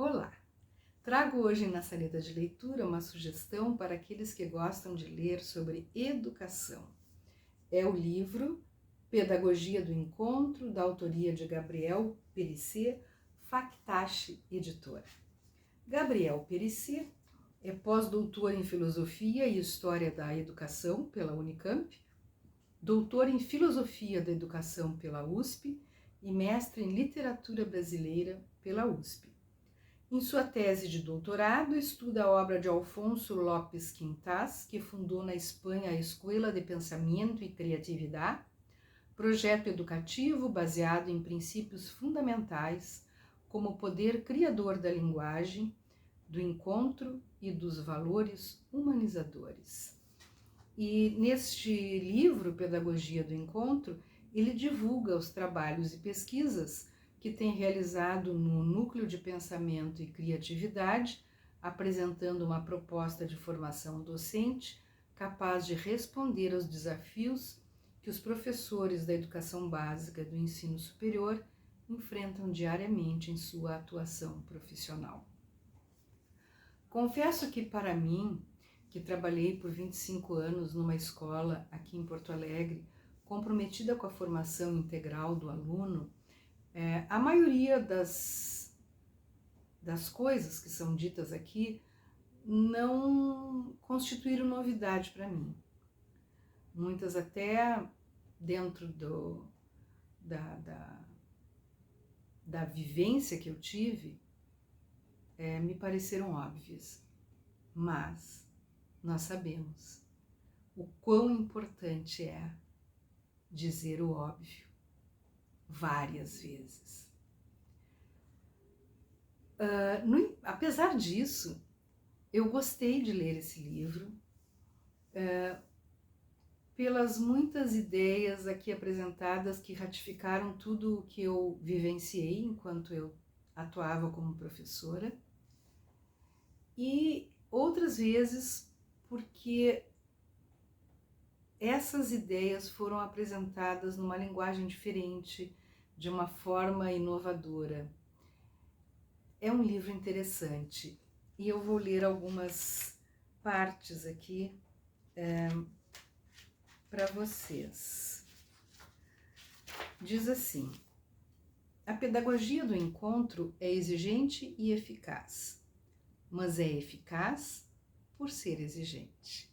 Olá! Trago hoje na saleta de leitura uma sugestão para aqueles que gostam de ler sobre educação. É o livro Pedagogia do Encontro, da autoria de Gabriel Périssé, Factache Editora. Gabriel Périssé é pós-doutor em Filosofia e História da Educação pela Unicamp, doutor em Filosofia da Educação pela USP e mestre em Literatura Brasileira pela USP. Em sua tese de doutorado, estuda a obra de Alfonso López Quintas, que fundou na Espanha a Escuela de Pensamento e Criatividade, projeto educativo baseado em princípios fundamentais como o poder criador da linguagem, do encontro e dos valores humanizadores. E neste livro, Pedagogia do Encontro, ele divulga os trabalhos e pesquisas que tem realizado no Núcleo de Pensamento e Criatividade, apresentando uma proposta de formação docente capaz de responder aos desafios que os professores da educação básica e do ensino superior enfrentam diariamente em sua atuação profissional. Confesso que para mim, que trabalhei por 25 anos numa escola aqui em Porto Alegre, comprometida com a formação integral do aluno, a maioria das coisas que são ditas aqui não constituíram novidade para mim. Muitas até dentro da vivência que eu tive, me pareceram óbvias. Mas nós sabemos o quão importante é dizer o óbvio várias vezes. Apesar disso, eu gostei de ler esse livro pelas muitas ideias aqui apresentadas que ratificaram tudo o que eu vivenciei enquanto eu atuava como professora, e outras vezes porque essas ideias foram apresentadas numa linguagem diferente, de uma forma inovadora. É um livro interessante e eu vou ler algumas partes aqui para vocês. Diz assim: a pedagogia do encontro é exigente e eficaz, mas é eficaz por ser exigente.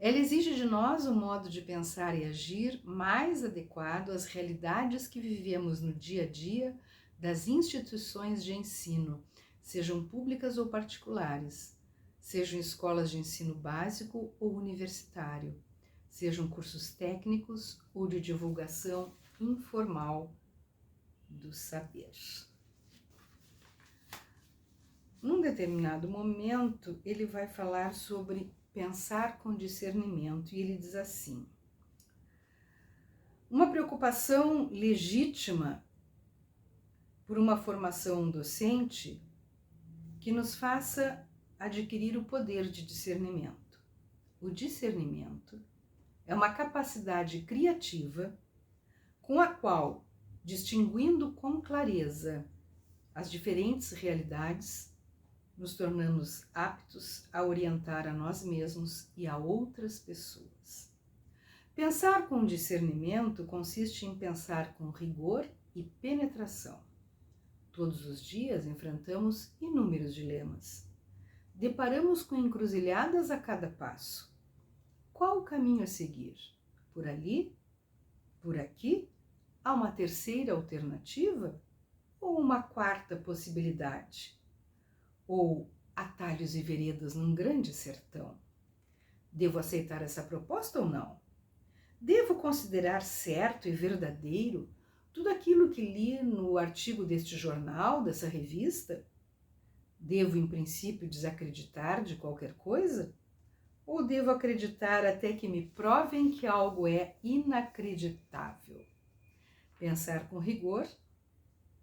Ela exige de nós um modo de pensar e agir mais adequado às realidades que vivemos no dia a dia das instituições de ensino, sejam públicas ou particulares, sejam escolas de ensino básico ou universitário, sejam cursos técnicos ou de divulgação informal do saber. Num determinado momento, ele vai falar sobre pensar com discernimento, e ele diz assim: uma preocupação legítima por uma formação docente que nos faça adquirir o poder de discernimento. O discernimento é uma capacidade criativa com a qual, distinguindo com clareza as diferentes realidades, nos tornamos aptos a orientar a nós mesmos e a outras pessoas. Pensar com discernimento consiste em pensar com rigor e penetração. Todos os dias enfrentamos inúmeros dilemas. Deparamos com encruzilhadas a cada passo. Qual o caminho a seguir? Por ali? Por aqui? Há uma terceira alternativa? Ou uma quarta possibilidade? Ou atalhos e veredas num grande sertão? Devo aceitar essa proposta ou não? Devo considerar certo e verdadeiro tudo aquilo que li no artigo deste jornal, dessa revista? Devo, em princípio, desacreditar de qualquer coisa? Ou devo acreditar até que me provem que algo é inacreditável? Pensar com rigor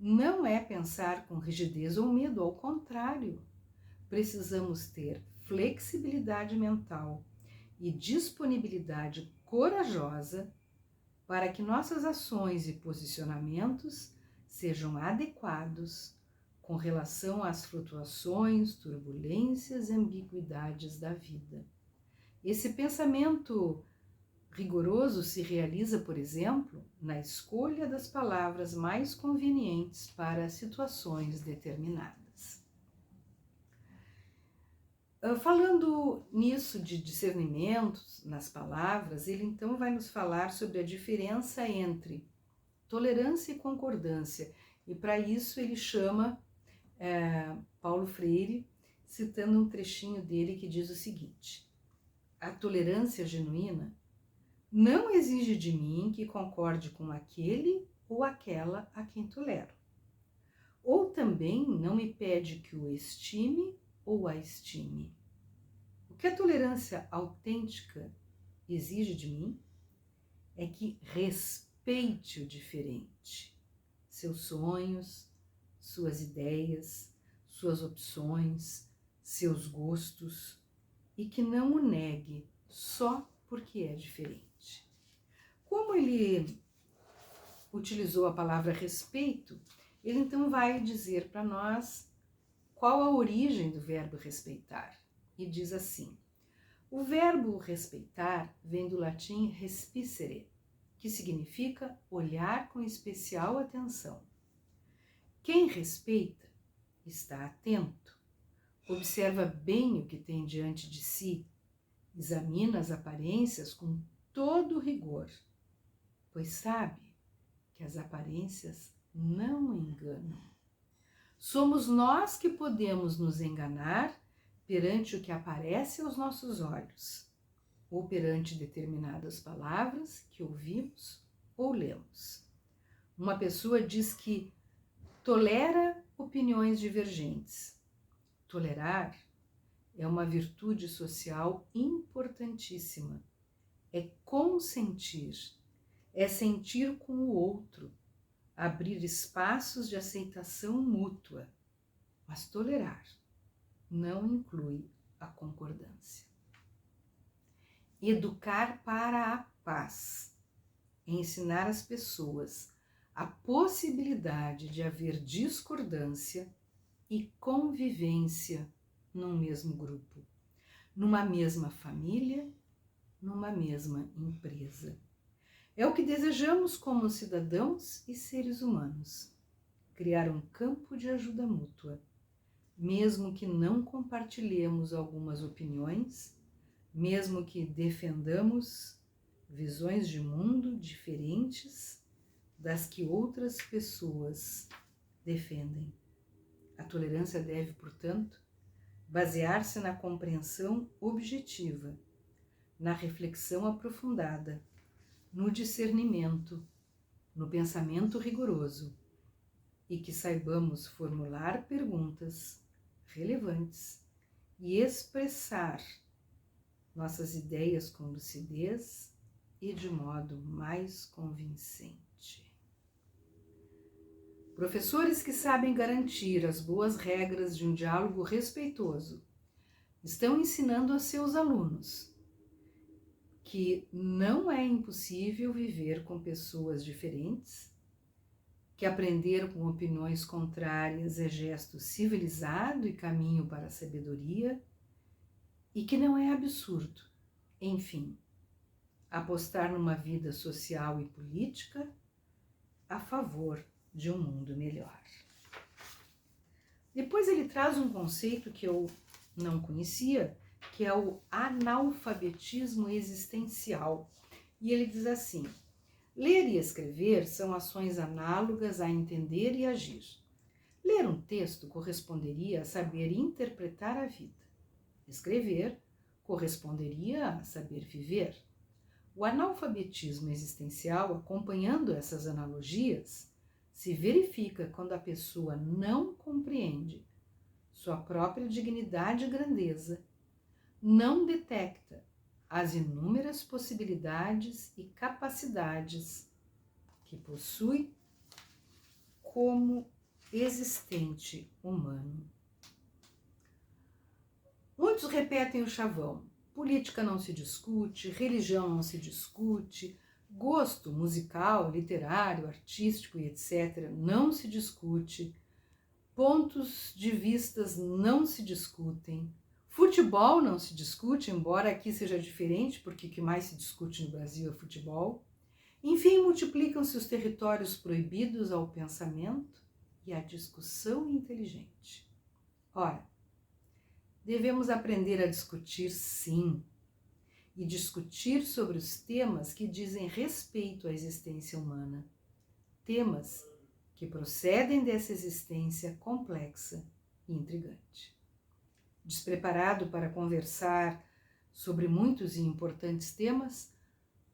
não é pensar com rigidez ou medo, ao contrário. Precisamos ter flexibilidade mental e disponibilidade corajosa para que nossas ações e posicionamentos sejam adequados com relação às flutuações, turbulências e ambiguidades da vida. Esse pensamento rigoroso se realiza, por exemplo, na escolha das palavras mais convenientes para situações determinadas. Falando nisso de discernimentos nas palavras, ele então vai nos falar sobre a diferença entre tolerância e concordância. E para isso ele chama Paulo Freire, citando um trechinho dele que diz o seguinte: a tolerância genuína não exige de mim que concorde com aquele ou aquela a quem tolero. Ou também não me pede que o estime ou a estime. O que a tolerância autêntica exige de mim é que respeite o diferente, seus sonhos, suas ideias, suas opções, seus gostos, e que não o negue só porque é diferente. Como ele utilizou a palavra respeito, ele então vai dizer para nós qual a origem do verbo respeitar. E diz assim: o verbo respeitar vem do latim respicere, que significa olhar com especial atenção. Quem respeita está atento, observa bem o que tem diante de si, examina as aparências com todo rigor, pois sabe que as aparências não enganam. Somos nós que podemos nos enganar perante o que aparece aos nossos olhos, ou perante determinadas palavras que ouvimos ou lemos. Uma pessoa diz que tolera opiniões divergentes. Tolerar é uma virtude social importantíssima. É consentir, é sentir com o outro, abrir espaços de aceitação mútua. Mas tolerar não inclui a concordância. Educar para a paz, ensinar às pessoas a possibilidade de haver discordância e convivência num mesmo grupo, numa mesma família, numa mesma empresa. É o que desejamos como cidadãos e seres humanos, criar um campo de ajuda mútua, mesmo que não compartilhemos algumas opiniões, mesmo que defendamos visões de mundo diferentes das que outras pessoas defendem. A tolerância deve, portanto, basear-se na compreensão objetiva, na reflexão aprofundada, no discernimento, no pensamento rigoroso, e que saibamos formular perguntas relevantes e expressar nossas ideias com lucidez e de modo mais convincente. Professores que sabem garantir as boas regras de um diálogo respeitoso estão ensinando a seus alunos que não é impossível viver com pessoas diferentes, que aprender com opiniões contrárias é gesto civilizado e caminho para a sabedoria, e que não é absurdo, enfim, apostar numa vida social e política a favor de um mundo melhor. Depois ele traz um conceito que eu não conhecia, que é o analfabetismo existencial. E ele diz assim: ler e escrever são ações análogas a entender e agir. Ler um texto corresponderia a saber interpretar a vida. Escrever corresponderia a saber viver. O analfabetismo existencial, acompanhando essas analogias, se verifica quando a pessoa não compreende sua própria dignidade e grandeza, não detecta as inúmeras possibilidades e capacidades que possui como existente humano. Muitos repetem o chavão: política não se discute, religião não se discute, gosto musical, literário, artístico e etc. não se discute, pontos de vistas não se discutem, futebol não se discute, embora aqui seja diferente, porque o que mais se discute no Brasil é futebol. Enfim, multiplicam-se os territórios proibidos ao pensamento e à discussão inteligente. Ora, devemos aprender a discutir, sim, e discutir sobre os temas que dizem respeito à existência humana, temas que procedem dessa existência complexa e intrigante. Despreparado para conversar sobre muitos e importantes temas,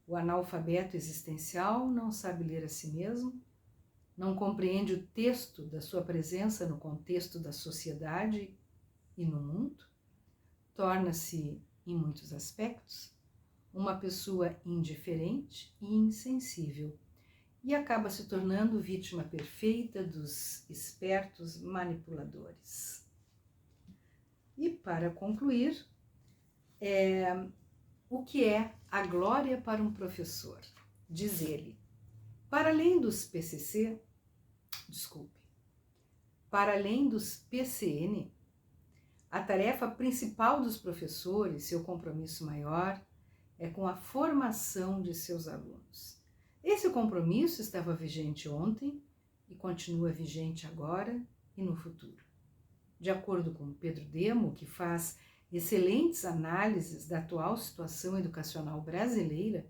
o analfabeto existencial não sabe ler a si mesmo, não compreende o texto da sua presença no contexto da sociedade e no mundo, torna-se, em muitos aspectos, uma pessoa indiferente e insensível e acaba se tornando vítima perfeita dos espertos manipuladores. E para concluir, o que é a glória para um professor? Diz ele, para além dos PCN, a tarefa principal dos professores, seu compromisso maior, é com a formação de seus alunos. Esse compromisso estava vigente ontem e continua vigente agora e no futuro. De acordo com Pedro Demo, que faz excelentes análises da atual situação educacional brasileira,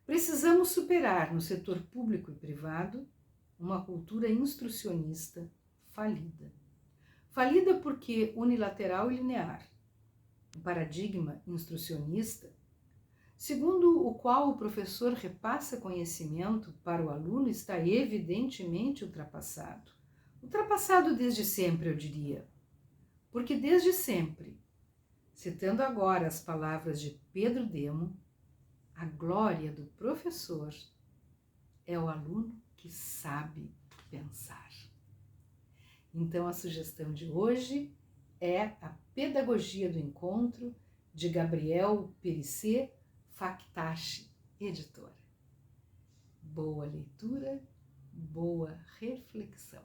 precisamos superar no setor público e privado uma cultura instrucionista falida. Falida porque unilateral e linear. O paradigma instrucionista, segundo o qual o professor repassa conhecimento para o aluno, está evidentemente ultrapassado. Ultrapassado desde sempre, eu diria. Porque desde sempre, citando agora as palavras de Pedro Demo, a glória do professor é o aluno que sabe pensar. Então, a sugestão de hoje é a Pedagogia do Encontro, de Gabriel Perissé, Factache, editora. Boa leitura, boa reflexão.